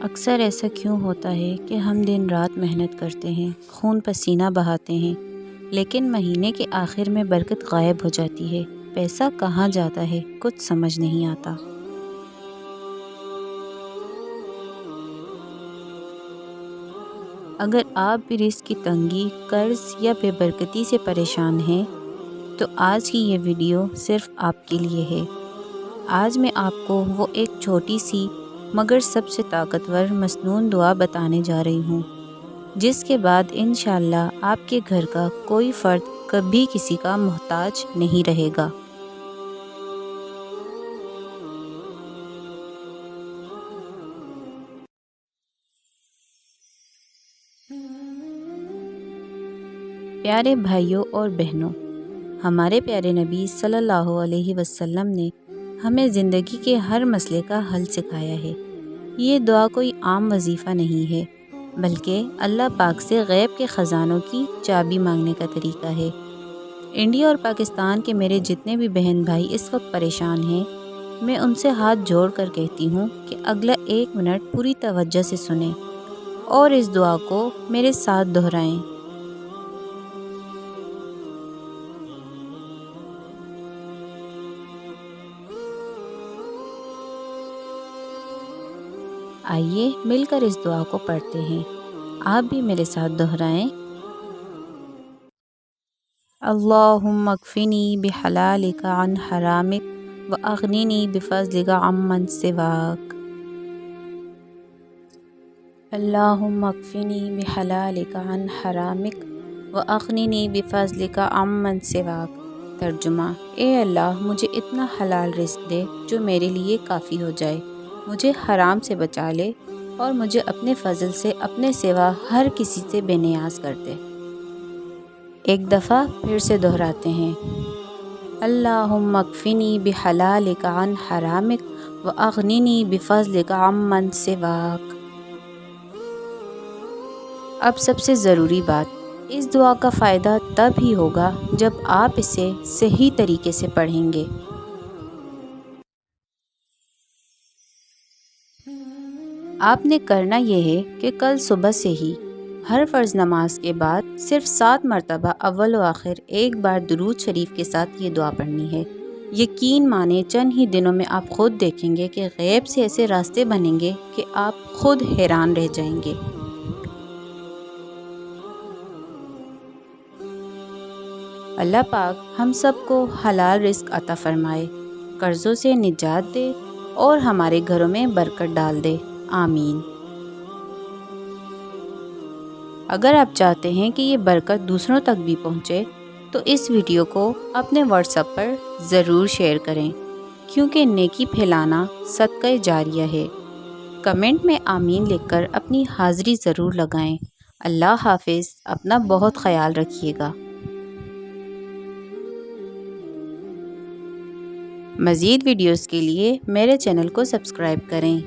اکثر ایسا کیوں ہوتا ہے کہ ہم دن رات محنت کرتے ہیں، خون پسینہ بہاتے ہیں، لیکن مہینے کے آخر میں برکت غائب ہو جاتی ہے، پیسہ کہاں جاتا ہے، کچھ سمجھ نہیں آتا۔ اگر آپ بھی رزق کی تنگی، قرض یا بے برکتی سے پریشان ہیں تو آج کی یہ ویڈیو صرف آپ کے لیے ہے۔ آج میں آپ کو وہ ایک چھوٹی سی مگر سب سے طاقتور مسنون دعا بتانے جا رہی ہوں، جس کے بعد انشاءاللہ آپ کے گھر کا کوئی فرد کبھی کسی کا محتاج نہیں رہے گا۔ پیارے بھائیوں اور بہنوں، ہمارے پیارے نبی صلی اللہ علیہ وسلم نے ہمیں زندگی کے ہر مسئلے کا حل سکھایا ہے۔ یہ دعا کوئی عام وظیفہ نہیں ہے، بلکہ اللہ پاک سے غیب کے خزانوں کی چابی مانگنے کا طریقہ ہے۔ انڈیا اور پاکستان کے میرے جتنے بھی بہن بھائی اس وقت پریشان ہیں، میں ان سے ہاتھ جوڑ کر کہتی ہوں کہ اگلا 1 منٹ پوری توجہ سے سنیں اور اس دعا کو میرے ساتھ دہرائیں۔ آئیے مل کر اس دعا کو پڑھتے ہیں۔ آپ بھی میرے ساتھ دہرائیں۔ اللہم اکفنی بحلالک عن حرامک واغننی بفضلک عمن سواک۔ اللہم اکفنی بحلالک عن حرامک واغننی بفضلک عمن سواک۔ ترجمہ: اے اللہ، مجھے اتنا حلال رزق دے جو میرے لیے کافی ہو جائے، مجھے حرام سے بچا لے اور مجھے اپنے فضل سے اپنے سوا ہر کسی سے بے نیاز کر دے۔ ایک دفعہ پھر سے دہراتے ہیں۔ اللہم اکفنی بحلالک عن حرامک واغننی بفضلک عمن سواک۔ اب سب سے ضروری بات، اس دعا کا فائدہ تب ہی ہوگا جب آپ اسے صحیح طریقے سے پڑھیں گے۔ آپ نے کرنا یہ ہے کہ کل صبح سے ہی ہر فرض نماز کے بعد صرف 7 مرتبہ اول و آخر ایک بار درود شریف کے ساتھ یہ دعا پڑھنی ہے۔ یقین مانیں چند ہی دنوں میں آپ خود دیکھیں گے کہ غیب سے ایسے راستے بنیں گے کہ آپ خود حیران رہ جائیں گے۔ اللہ پاک ہم سب کو حلال رزق عطا فرمائے، قرضوں سے نجات دے اور ہمارے گھروں میں برکت ڈال دے، آمین۔ اگر آپ چاہتے ہیں کہ یہ برکت دوسروں تک بھی پہنچے تو اس ویڈیو کو اپنے واٹس ایپ پر ضرور شیئر کریں، کیونکہ نیکی پھیلانا صدقہ جاریہ ہے۔ کمنٹ میں آمین لکھ کر اپنی حاضری ضرور لگائیں۔ اللہ حافظ، اپنا بہت خیال رکھیے گا۔ مزید ویڈیوز کے لیے میرے چینل کو سبسکرائب کریں۔